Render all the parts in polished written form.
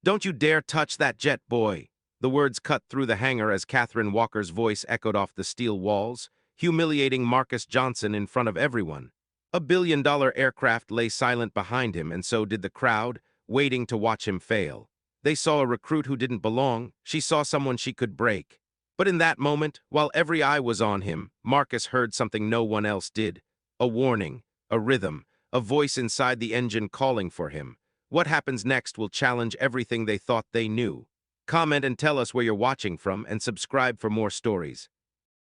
"Don't you dare touch that jet, boy!" The words cut through the hangar as Catherine Walker's voice echoed off the steel walls, humiliating Marcus Johnson in front of everyone. $1 billion aircraft lay silent behind him, and so did the crowd, waiting to watch him fail. They saw a recruit who didn't belong. She saw someone she could break. But in that moment, while every eye was on him, Marcus heard something no one else did. A warning, a rhythm, a voice inside the engine calling for him. What happens next will challenge everything they thought they knew. Comment and tell us where you're watching from, and subscribe for more stories.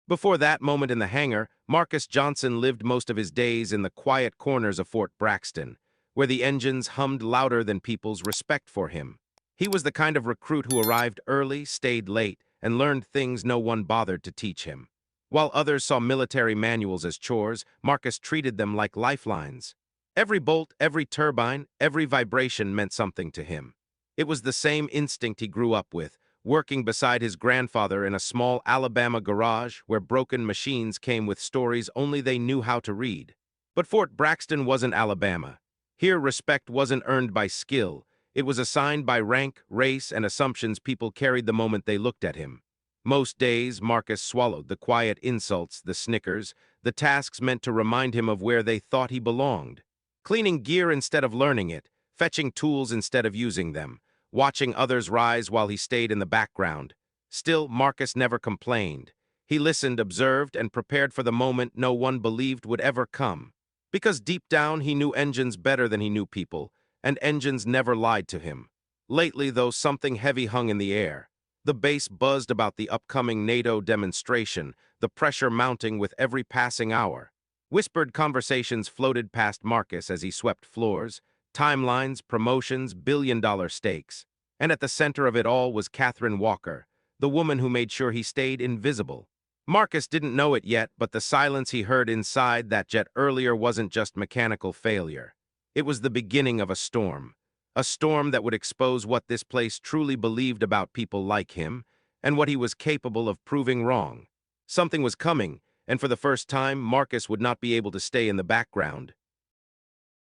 Before that moment in the hangar, Marcus Johnson lived most of his days in the quiet corners of Fort Braxton, where the engines hummed louder than people's respect for him. He was the kind of recruit who arrived early, stayed late, and learned things no one bothered to teach him. While others saw military manuals as chores, Marcus treated them like lifelines. Every bolt, every turbine, every vibration meant something to him. It was the same instinct he grew up with, working beside his grandfather in a small Alabama garage where broken machines came with stories only they knew how to read. But Fort Braxton wasn't Alabama. Here, respect wasn't earned by skill. It was assigned by rank, race, and assumptions people carried the moment they looked at him. Most days, Marcus swallowed the quiet insults, the snickers, the tasks meant to remind him of where they thought he belonged. Cleaning gear instead of learning it, fetching tools instead of using them, watching others rise while he stayed in the background. Still, Marcus never complained. He listened, observed, and prepared for the moment no one believed would ever come. Because deep down, he knew engines better than he knew people, and engines never lied to him. Lately, though, something heavy hung in the air. The base buzzed about the upcoming NATO demonstration, the pressure mounting with every passing hour. Whispered conversations floated past Marcus as he swept floors, timelines, promotions, billion-dollar stakes. And at the center of it all was Catherine Walker, the woman who made sure he stayed invisible. Marcus didn't know it yet, but the silence he heard inside that jet earlier wasn't just mechanical failure. It was the beginning of a storm that would expose what this place truly believed about people like him and what he was capable of proving wrong. Something was coming, and for the first time, Marcus would not be able to stay in the background.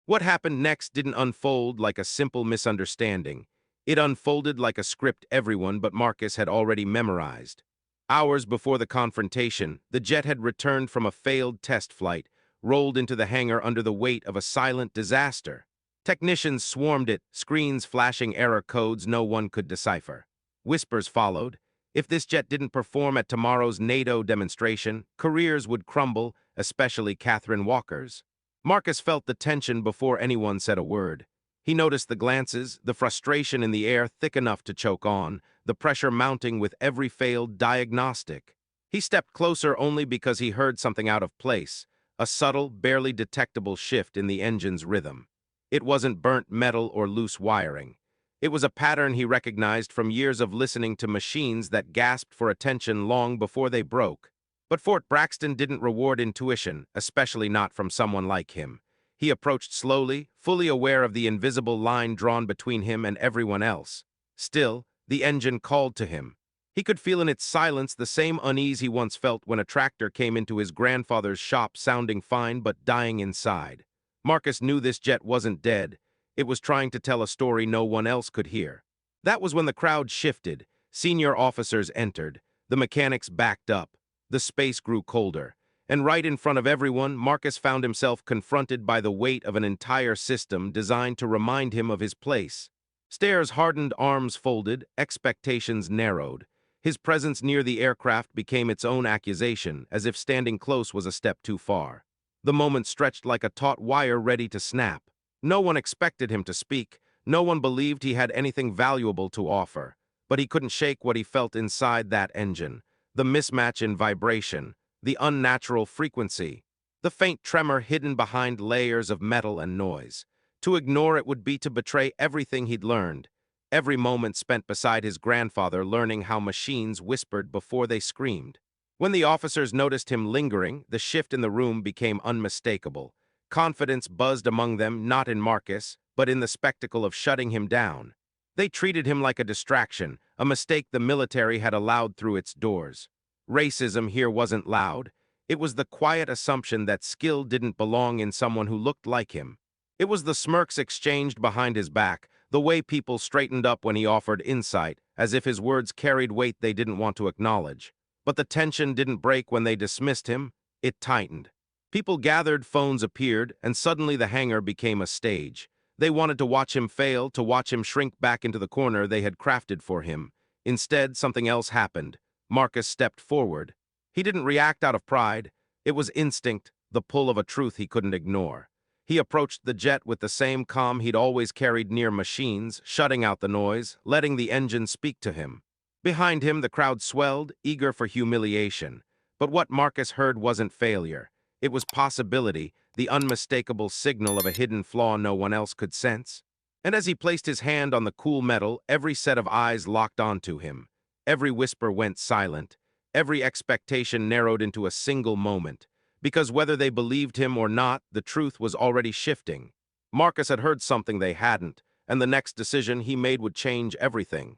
What happened next didn't unfold like a simple misunderstanding. It unfolded like a script everyone but Marcus had already memorized. Hours before the confrontation, the jet had returned from a failed test flight, rolled into the hangar under the weight of a silent disaster. Technicians swarmed it, screens flashing error codes no one could decipher. Whispers followed. If this jet didn't perform at tomorrow's NATO demonstration, careers would crumble, especially Catherine Walker's. Marcus felt the tension before anyone said a word. He noticed the glances, the frustration in the air thick enough to choke on, the pressure mounting with every failed diagnostic. He stepped closer only because he heard something out of place, a subtle, barely detectable shift in the engine's rhythm. It wasn't burnt metal or loose wiring. It was a pattern he recognized from years of listening to machines that gasped for attention long before they broke. But Fort Braxton didn't reward intuition, especially not from someone like him. He approached slowly, fully aware of the invisible line drawn between him and everyone else. Still, the engine called to him. He could feel in its silence the same unease he once felt when a tractor came into his grandfather's shop sounding fine but dying inside. Marcus knew this jet wasn't dead. It was trying to tell a story no one else could hear. That was when the crowd shifted. Senior officers entered. The mechanics backed up. The space grew colder. And right in front of everyone, Marcus found himself confronted by the weight of an entire system designed to remind him of his place. Stares hardened, arms folded, expectations narrowed. His presence near the aircraft became its own accusation, as if standing close was a step too far. The moment stretched like a taut wire ready to snap. No one expected him to speak. No one believed he had anything valuable to offer. But he couldn't shake what he felt inside that engine. The mismatch in vibration, the unnatural frequency, the faint tremor hidden behind layers of metal and noise. To ignore it would be to betray everything he'd learned, every moment spent beside his grandfather learning how machines whispered before they screamed. When the officers noticed him lingering, the shift in the room became unmistakable. Confidence buzzed among them, not in Marcus, but in the spectacle of shutting him down. They treated him like a distraction, a mistake the military had allowed through its doors. Racism here wasn't loud. It was the quiet assumption that skill didn't belong in someone who looked like him. It was the smirks exchanged behind his back, The way people straightened up when he offered insight, as if his words carried weight they didn't want to acknowledge. But the tension didn't break when they dismissed him, it tightened. People gathered, phones appeared, and suddenly the hangar became a stage. They wanted to watch him fail, to watch him shrink back into the corner they had crafted for him. Instead, something else happened. Marcus stepped forward. He didn't react out of pride. It was instinct, the pull of a truth he couldn't ignore. He approached the jet with the same calm he'd always carried near machines, shutting out the noise, letting the engine speak to him. Behind him, the crowd swelled, eager for humiliation. But what Marcus heard wasn't failure. It was possibility, the unmistakable signal of a hidden flaw no one else could sense. And as he placed his hand on the cool metal, every set of eyes locked onto him. Every whisper went silent. Every expectation narrowed into a single moment. Because whether they believed him or not, the truth was already shifting. Marcus had heard something they hadn't, and the next decision he made would change everything.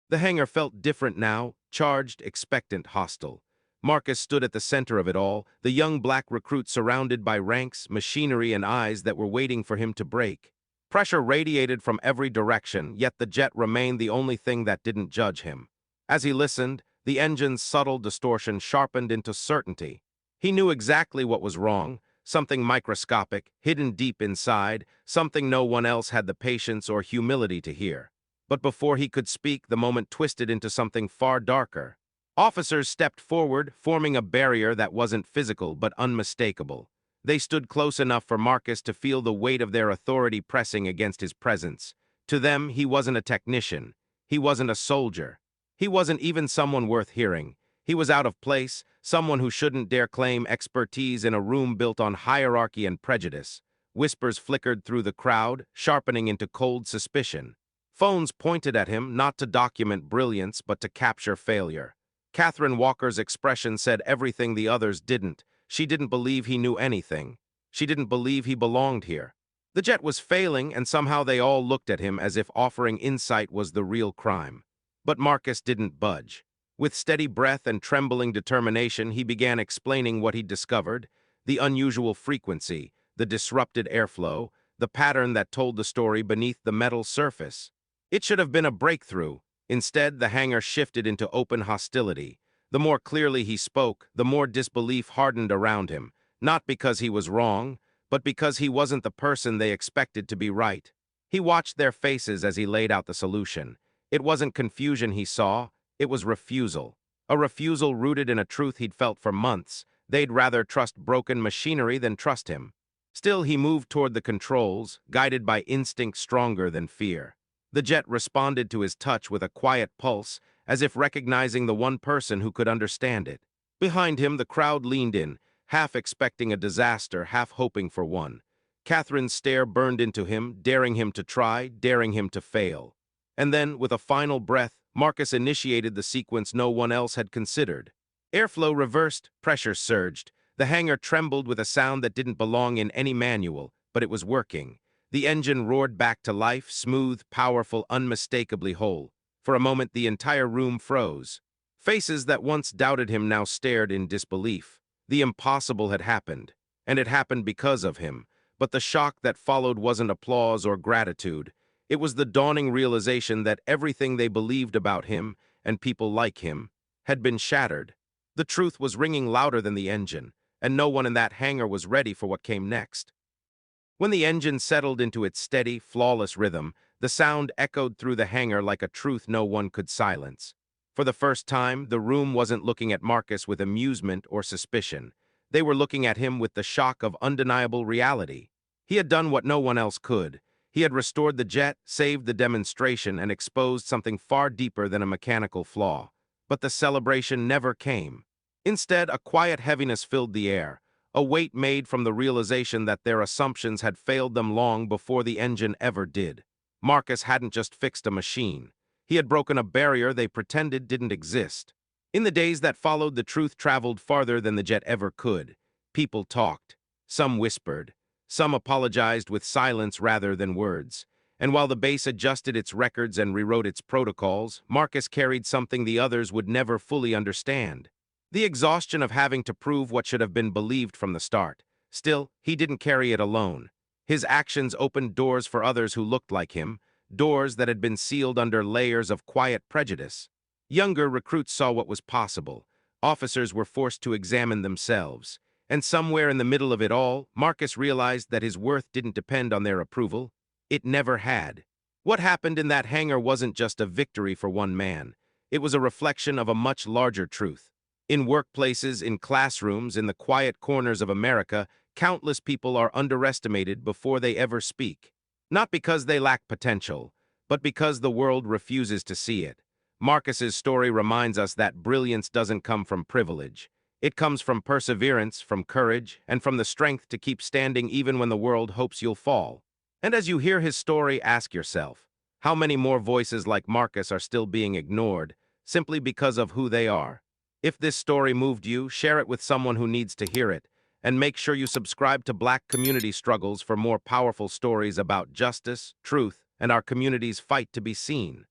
The hangar felt different now, charged, expectant, hostile. Marcus stood at the center of it all, the young black recruit surrounded by ranks, machinery, and eyes that were waiting for him to break. Pressure radiated from every direction, yet the jet remained the only thing that didn't judge him. As he listened, the engine's subtle distortion sharpened into certainty. He knew exactly what was wrong, something microscopic, hidden deep inside, something no one else had the patience or humility to hear. But before he could speak, the moment twisted into something far darker. Officers stepped forward, forming a barrier that wasn't physical but unmistakable. They stood close enough for Marcus to feel the weight of their authority pressing against his presence. To them, he wasn't a technician. He wasn't a soldier. He wasn't even someone worth hearing. He was out of place, someone who shouldn't dare claim expertise in a room built on hierarchy and prejudice. Whispers flickered through the crowd, sharpening into cold suspicion. Phones pointed at him, not to document brilliance, but to capture failure. Catherine Walker's expression said everything the others didn't. She didn't believe he knew anything. She didn't believe he belonged here. The jet was failing, and somehow they all looked at him as if offering insight was the real crime. But Marcus didn't budge. With steady breath and trembling determination, he began explaining what he'd discovered, the unusual frequency, the disrupted airflow, the pattern that told the story beneath the metal surface. It should have been a breakthrough. Instead, the hangar shifted into open hostility. The more clearly he spoke, the more disbelief hardened around him, not because he was wrong, but because he wasn't the person they expected to be right. He watched their faces as he laid out the solution. It wasn't confusion he saw, it was refusal. A refusal rooted in a truth he'd felt for months. They'd rather trust broken machinery than trust him. Still, he moved toward the controls, guided by instinct stronger than fear. The jet responded to his touch with a quiet pulse, as if recognizing the one person who could understand it. Behind him, the crowd leaned in, half expecting a disaster, half hoping for one. Catherine's stare burned into him, daring him to try, daring him to fail. And then, with a final breath, Marcus initiated the sequence no one else had considered. Airflow reversed, pressure surged. The hangar trembled with a sound that didn't belong in any manual, but it was working. The engine roared back to life, smooth, powerful, unmistakably whole. For a moment, the entire room froze. Faces that once doubted him now stared in disbelief. The impossible had happened, and it happened because of him. But the shock that followed wasn't applause or gratitude. It was the dawning realization that everything they believed about him, and people like him, had been shattered. The truth was ringing louder than the engine, and no one in that hangar was ready for what came next. When the engine settled into its steady, flawless rhythm, the sound echoed through the hangar like a truth no one could silence. For the first time, the room wasn't looking at Marcus with amusement or suspicion. They were looking at him with the shock of undeniable reality. He had done what no one else could. He had restored the jet, saved the demonstration, and exposed something far deeper than a mechanical flaw. But the celebration never came. Instead, a quiet heaviness filled the air, a weight made from the realization that their assumptions had failed them long before the engine ever did. Marcus hadn't just fixed a machine. He had broken a barrier they pretended didn't exist. In the days that followed, the truth traveled farther than the jet ever could. People talked. Some whispered. Some apologized with silence rather than words. And while the base adjusted its records and rewrote its protocols, Marcus carried something the others would never fully understand. The exhaustion of having to prove what should have been believed from the start. Still, he didn't carry it alone. His actions opened doors for others who looked like him, doors that had been sealed under layers of quiet prejudice. Younger recruits saw what was possible. Officers were forced to examine themselves. And somewhere in the middle of it all, Marcus realized that his worth didn't depend on their approval. It never had. What happened in that hangar wasn't just a victory for one man. It was a reflection of a much larger truth. In workplaces, in classrooms, in the quiet corners of America, countless people are underestimated before they ever speak. Not because they lack potential, but because the world refuses to see it. Marcus's story reminds us that brilliance doesn't come from privilege. It comes from perseverance, from courage, and from the strength to keep standing even when the world hopes you'll fall. And as you hear his story, ask yourself, how many more voices like Marcus are still being ignored, simply because of who they are? If this story moved you, share it with someone who needs to hear it, and make sure you subscribe to Black Community Struggles for more powerful stories about justice, truth, and our community's fight to be seen.